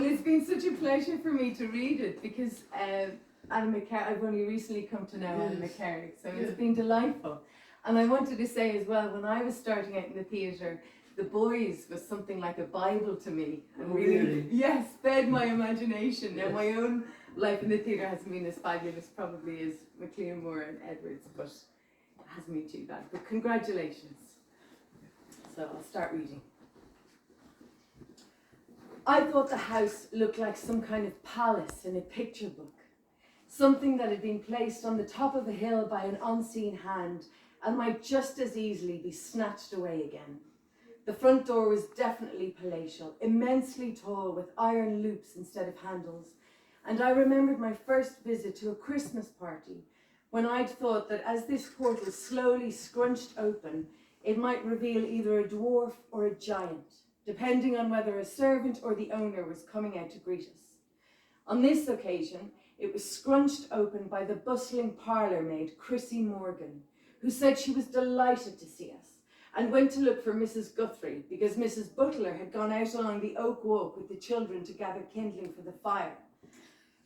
it's been such a pleasure for me to read it because Annaghmakerrig, I've only recently come to know Annaghmakerrig, so it's been delightful. And I wanted to say as well, when I was starting out in the theatre, The Boys was something like a Bible to me. And really? Yes, fed my imagination. Now my own life in the theatre hasn't been as fabulous probably as MacLean, Moran and Edwards, but it hasn't been too bad. But congratulations. So I'll start reading. I thought the house looked like some kind of palace in a picture book. Something that had been placed on the top of a hill by an unseen hand and might just as easily be snatched away again. The front door was definitely palatial, immensely tall with iron loops instead of handles. And I remembered my first visit to a Christmas party when I'd thought that as this portal slowly scrunched open, it might reveal either a dwarf or a giant, depending on whether a servant or the owner was coming out to greet us. On this occasion, it was scrunched open by the bustling parlour maid, Chrissy Morgan, who said she was delighted to see us and went to look for Mrs. Guthrie because Mrs. Butler had gone out along the oak walk with the children to gather kindling for the fire.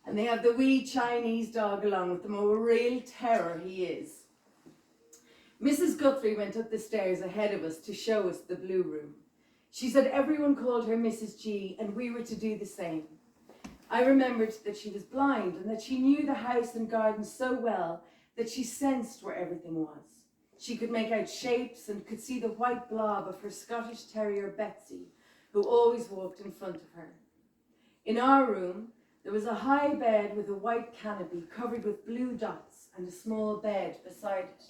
And they have the wee Chinese dog along with them, oh, a real terror he is. Mrs. Guthrie went up the stairs ahead of us to show us the blue room. She said everyone called her Mrs. G and we were to do the same. I remembered that she was blind and that she knew the house and garden so well that she sensed where everything was. She could make out shapes and could see the white blob of her Scottish terrier Betsy, who always walked in front of her. In our room, there was a high bed with a white canopy covered with blue dots and a small bed beside it.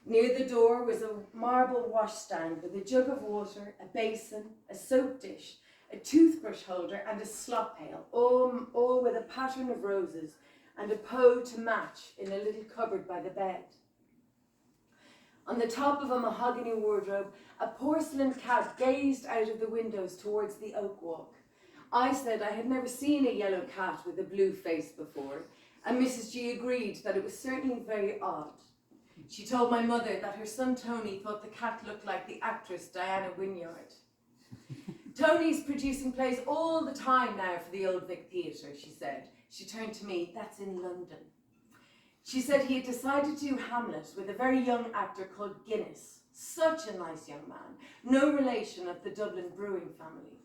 Near the door was a marble washstand with a jug of water, a basin, a soap dish, a toothbrush holder and a slop pail, all with a pattern of roses and a pot to match in a little cupboard by the bed. On the top of a mahogany wardrobe, a porcelain cat gazed out of the windows towards the oak walk. I said I had never seen a yellow cat with a blue face before, and Mrs. G agreed that it was certainly very odd. She told my mother that her son Tony thought the cat looked like the actress Diana Wynyard. Tony's producing plays all the time now for the Old Vic Theatre, she said. She turned to me, that's in London. She said he had decided to do Hamlet with a very young actor called Guinness, such a nice young man, no relation of the Dublin brewing family,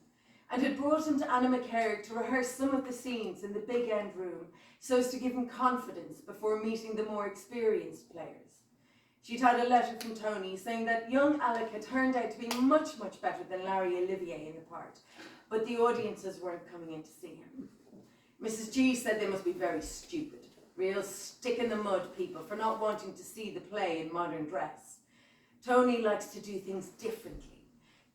and had brought him to Annaghmakerrig to rehearse some of the scenes in the big end room so as to give him confidence before meeting the more experienced players. She'd had a letter from Tony saying that young Alec had turned out to be much, much better than Larry Olivier in the part, but the audiences weren't coming in to see him. Mrs. G said they must be very stupid, real stick-in-the-mud people for not wanting to see the play in modern dress. Tony likes to do things differently,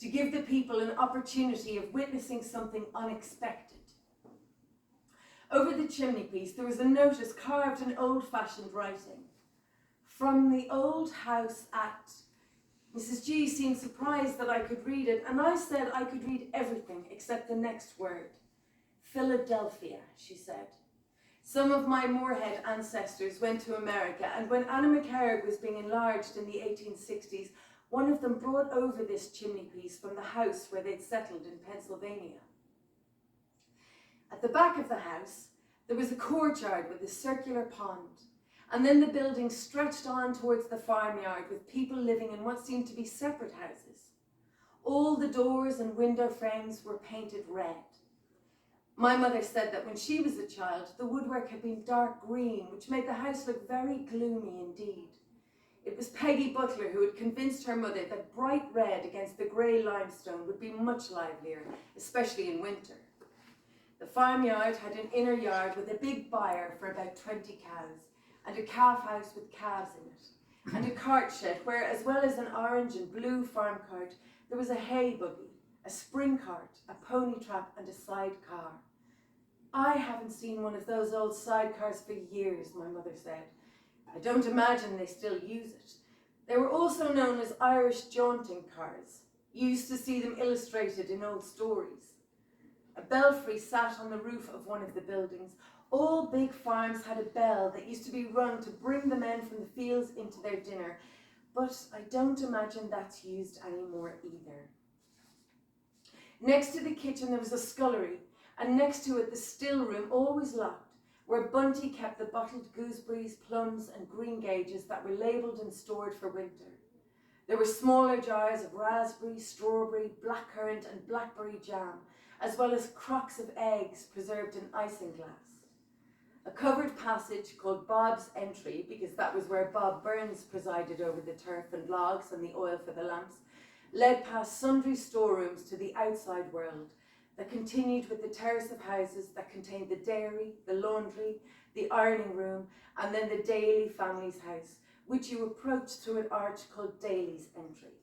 to give the people an opportunity of witnessing something unexpected. Over the chimney-piece there was a notice carved in old-fashioned writing. From the old house at... Mrs. G seemed surprised that I could read it, and I said I could read everything except the next word. Philadelphia, she said. Some of my Moorhead ancestors went to America, and when Annaghmakerrig was being enlarged in the 1860s, one of them brought over this chimney-piece from the house where they'd settled in Pennsylvania. At the back of the house, there was a courtyard with a circular pond. And then the building stretched on towards the farmyard with people living in what seemed to be separate houses. All the doors and window frames were painted red. My mother said that when she was a child, the woodwork had been dark green, which made the house look very gloomy indeed. It was Peggy Butler who had convinced her mother that bright red against the grey limestone would be much livelier, especially in winter. The farmyard had an inner yard with a big byre for about 20 cows, and a calf house with calves in it, and a cart shed where, as well as an orange and blue farm cart, there was a hay buggy, a spring cart, a pony trap and a sidecar. I haven't seen one of those old sidecars for years, my mother said. I don't imagine they still use it. They were also known as Irish jaunting cars. You used to see them illustrated in old stories. A belfry sat on the roof of one of the buildings. All big farms had a bell that used to be rung to bring the men from the fields into their dinner, but I don't imagine that's used anymore either. Next to the kitchen there was a scullery, and next to it the still room, always locked, where Bunty kept the bottled gooseberries, plums and greengages that were labelled and stored for winter. There were smaller jars of raspberry, strawberry, blackcurrant and blackberry jam, as well as crocks of eggs preserved in isinglass. A covered passage called Bob's Entry, because that was where Bob Burns presided over the turf and logs and the oil for the lamps, led past sundry storerooms to the outside world that continued with the terrace of houses that contained the dairy, the laundry, the ironing room, and then the Daly family's house, which you approached through an arch called Daly's Entry.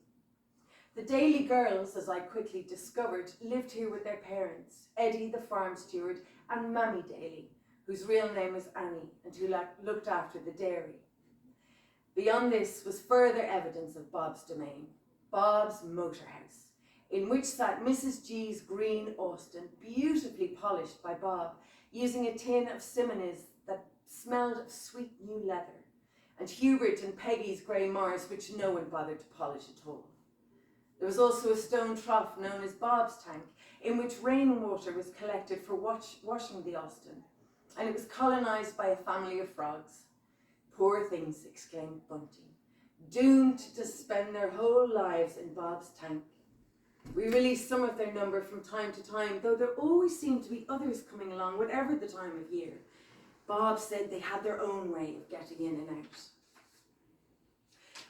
The Daly girls, as I quickly discovered, lived here with their parents, Eddie the farm steward and Mammy Daly, whose real name was Annie and who looked after the dairy. Beyond this was further evidence of Bob's domain, Bob's motor house, in which sat Mrs. G's green Austin, beautifully polished by Bob, using a tin of Simonis that smelled of sweet new leather, and Hubert and Peggy's grey Mars, which no one bothered to polish at all. There was also a stone trough known as Bob's tank, in which rainwater was collected for washing the Austin, and it was colonised by a family of frogs. Poor things, exclaimed Bunty, doomed to spend their whole lives in Bob's tank. We released some of their number from time to time, though there always seemed to be others coming along, whatever the time of year. Bob said they had their own way of getting in and out.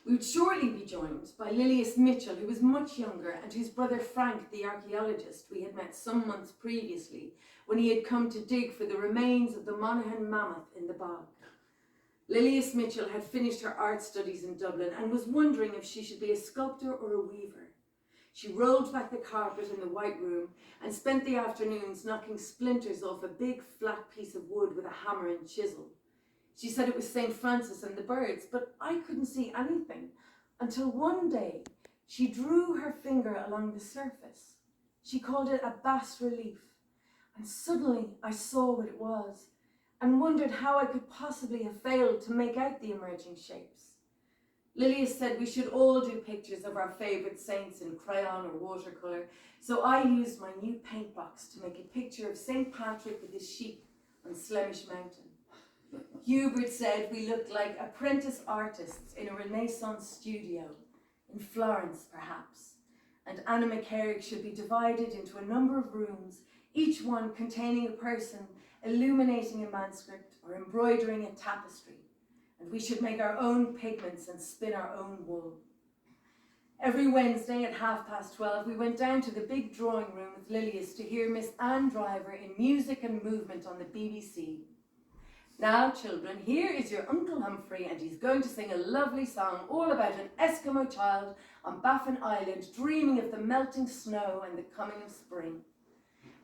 We would shortly be joined by Lilias Mitchell, who was much younger, and whose brother Frank, the archaeologist, we had met some months previously when he had come to dig for the remains of the Monaghan mammoth in the bog. Lilias Mitchell had finished her art studies in Dublin and was wondering if she should be a sculptor or a weaver. She rolled back the carpet in the white room and spent the afternoons knocking splinters off a big flat piece of wood with a hammer and chisel. She said it was St. Francis and the birds, but I couldn't see anything until one day she drew her finger along the surface. She called it a bas relief, and suddenly I saw what it was and wondered how I could possibly have failed to make out the emerging shapes. Lilias said we should all do pictures of our favourite saints in crayon or watercolour, so I used my new paint box to make a picture of St. Patrick with his sheep on Slemish Mountain. Hubert said we looked like apprentice artists in a Renaissance studio, in Florence perhaps, and Annaghmakerrig should be divided into a number of rooms, each one containing a person illuminating a manuscript or embroidering a tapestry, and we should make our own pigments and spin our own wool. Every Wednesday at 12:30 we went down to the big drawing room with Lilias to hear Miss Anne Driver in Music and Movement on the BBC. Now, children, here is your Uncle Humphrey, and he's going to sing a lovely song all about an Eskimo child on Baffin Island dreaming of the melting snow and the coming of spring.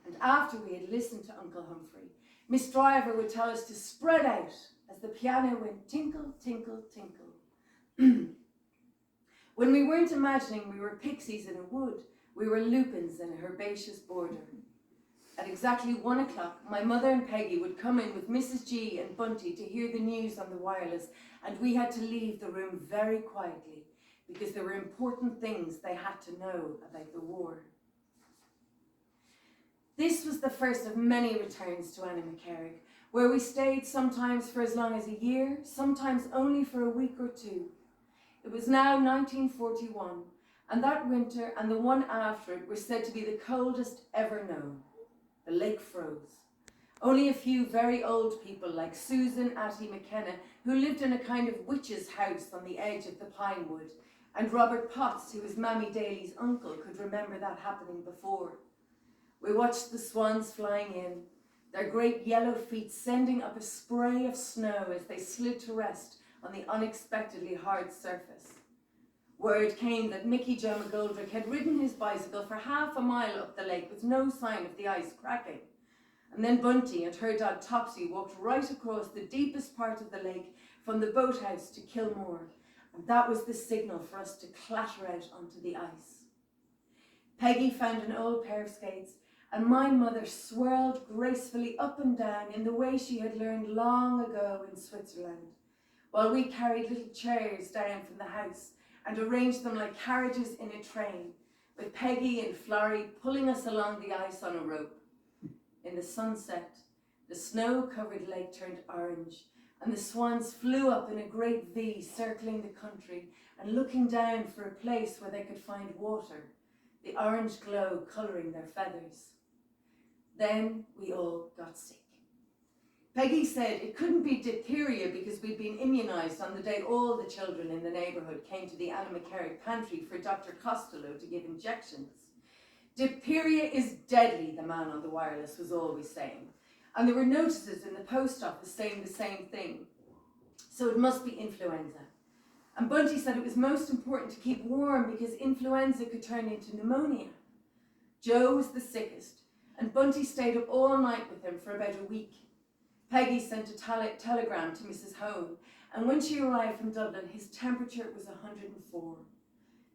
And after we had listened to Uncle Humphrey, Miss Driver would tell us to spread out as the piano went tinkle, tinkle, tinkle. When we weren't imagining we were pixies in a wood, we were lupins in a herbaceous border. At exactly 1 o'clock, my mother and Peggy would come in with Mrs. G and Bunty to hear the news on the wireless, and we had to leave the room very quietly because there were important things they had to know about the war. This was the first of many returns to Annaghmakerrig, where we stayed sometimes for as long as a year, sometimes only for a week or two. It was now 1941, and that winter and the one after it were said to be the coldest ever known. The lake froze. Only a few very old people like Susan Atty McKenna, who lived in a kind of witch's house on the edge of the pine wood, and Robert Potts, who was Mammy Daly's uncle, could remember that happening before. We watched the swans flying in, their great yellow feet sending up a spray of snow as they slid to rest on the unexpectedly hard surface. Word came that Mickey Joe McGoldrick had ridden his bicycle for half a mile up the lake with no sign of the ice cracking. And then Bunty and her dog Topsy walked right across the deepest part of the lake from the boathouse to Kilmore, and that was the signal for us to clatter out onto the ice. Peggy found an old pair of skates, and my mother swirled gracefully up and down in the way she had learned long ago in Switzerland, while we carried little chairs down from the house and arranged them like carriages in a train, with Peggy and Florrie pulling us along the ice on a rope. In the sunset, the snow-covered lake turned orange, and the swans flew up in a great V, circling the country and looking down for a place where they could find water, the orange glow colouring their feathers. Then we all got sick. Peggy said it couldn't be diphtheria because we'd been immunised on the day all the children in the neighbourhood came to the Annaghmakerrig pantry for Dr. Costello to give injections. Diphtheria is deadly, the man on the wireless was always saying. And there were notices in the post office saying the same thing. So it must be influenza. And Bunty said it was most important to keep warm because influenza could turn into pneumonia. Joe was the sickest, and Bunty stayed up all night with him for about a week. Peggy sent a telegram to Mrs. Hone, and when she arrived from Dublin, his temperature was 104.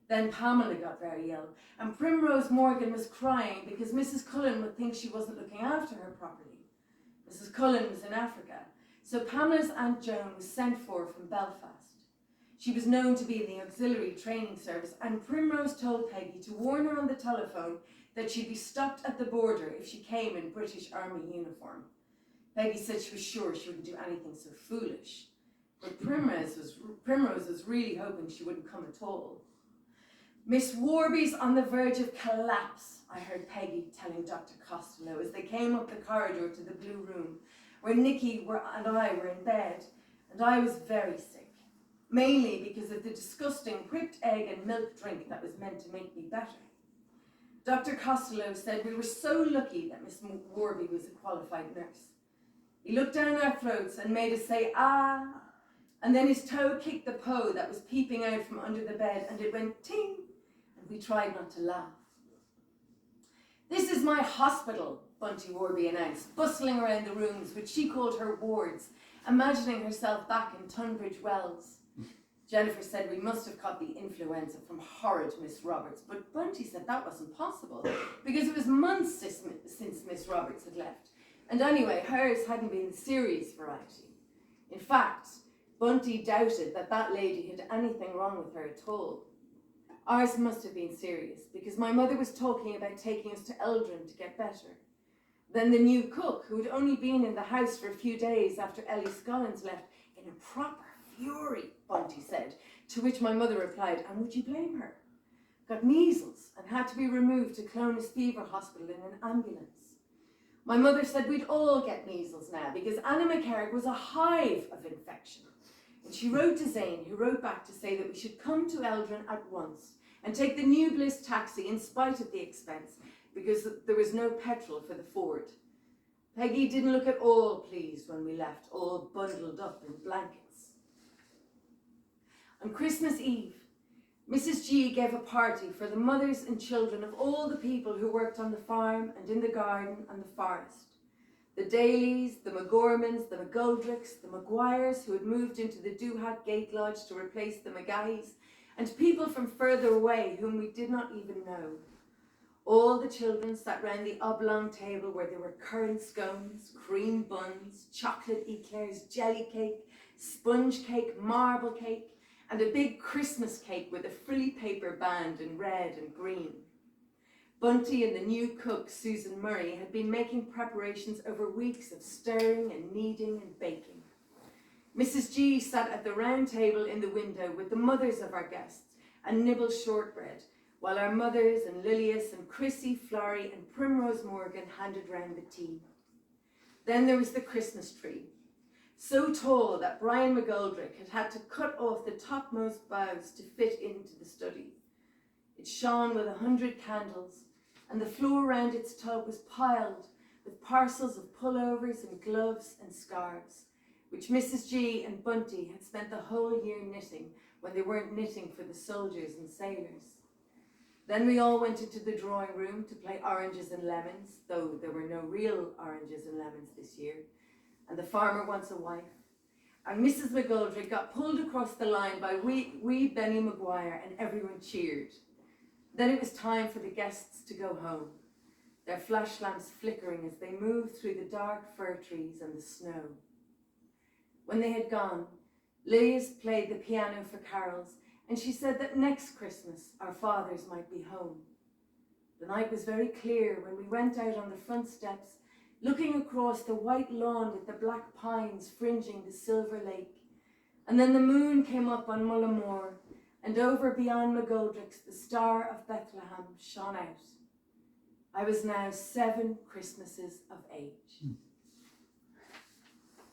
Then Pamela got very ill, and Primrose Morgan was crying because Mrs. Cullen would think she wasn't looking after her properly. Mrs. Cullen was in Africa, so Pamela's Aunt Joan was sent for from Belfast. She was known to be in the auxiliary training service, and Primrose told Peggy to warn her on the telephone that she'd be stopped at the border if she came in British Army uniform. Peggy said she was sure she wouldn't do anything so foolish, but Primrose was really hoping she wouldn't come at all. Miss Warby's on the verge of collapse, I heard Peggy telling Dr. Costello as they came up the corridor to the blue room, where Nicky and I were in bed, and I was very sick, mainly because of the disgusting whipped egg and milk drink that was meant to make me better. Dr. Costello said we were so lucky that Miss Warby was a qualified nurse. He looked down our throats and made us say, ah, and then his toe kicked the Poe that was peeping out from under the bed, and it went ting, and we tried not to laugh. This is my hospital, Bunty Warby announced, bustling around the rooms, which she called her wards, imagining herself back in Tunbridge Wells. Jennifer said we must have caught the influenza from horrid Miss Roberts, but Bunty said that wasn't possible, because it was months since Miss Roberts had left. And anyway, hers hadn't been the serious variety. In fact, Bunty doubted that lady had anything wrong with her at all. Ours must have been serious, because my mother was talking about taking us to Eldrin to get better. Then the new cook, who had only been in the house for a few days after Ellie Scollins left, in a proper fury, Bunty said, to which my mother replied, and would you blame her? Got measles and had to be removed to Clonus Fever Hospital in an ambulance. My mother said we'd all get measles now because Annaghmakerrig was a hive of infection. And she wrote to Zane, who wrote back to say that we should come to Eldrin at once and take the New Bliss taxi in spite of the expense because there was no petrol for the Ford. Peggy didn't look at all pleased when we left, all bundled up in blankets. On Christmas Eve, Mrs. G gave a party for the mothers and children of all the people who worked on the farm and in the garden and the forest. The Dailies, the McGormans, the McGoldricks, the Maguires who had moved into the Doohat Gate Lodge to replace the Magahis, and people from further away whom we did not even know. All the children sat round the oblong table where there were currant scones, cream buns, chocolate eclairs, jelly cake, sponge cake, marble cake, and a big Christmas cake with a frilly paper band in red and green. Bunty and the new cook, Susan Murray, had been making preparations over weeks of stirring and kneading and baking. Mrs. G sat at the round table in the window with the mothers of our guests and nibbled shortbread, while our mothers and Lilias and Chrissy, Florrie and Primrose Morgan handed round the tea. Then there was the Christmas tree, so tall that Brian McGoldrick had to cut off the topmost boughs to fit into the study. It shone with 100 candles, and the floor round its top was piled with parcels of pullovers and gloves and scarves, which Mrs. G and Bunty had spent the whole year knitting when they weren't knitting for the soldiers and sailors. Then we all went into the drawing room to play oranges and lemons, though there were no real oranges and lemons this year, and the farmer wants a wife. And Mrs. McGoldrick got pulled across the line by wee Benny Maguire, and everyone cheered. Then it was time for the guests to go home, their flash lamps flickering as they moved through the dark fir trees and the snow. When they had gone, Lilias played the piano for carols, and she said that next Christmas our fathers might be home. The night was very clear when we went out on the front steps looking across the white lawn with the black pines fringing the silver lake. And then the moon came up on Mullamore, and over beyond McGoldrick's the star of Bethlehem shone out. I was now 7 Christmases of age.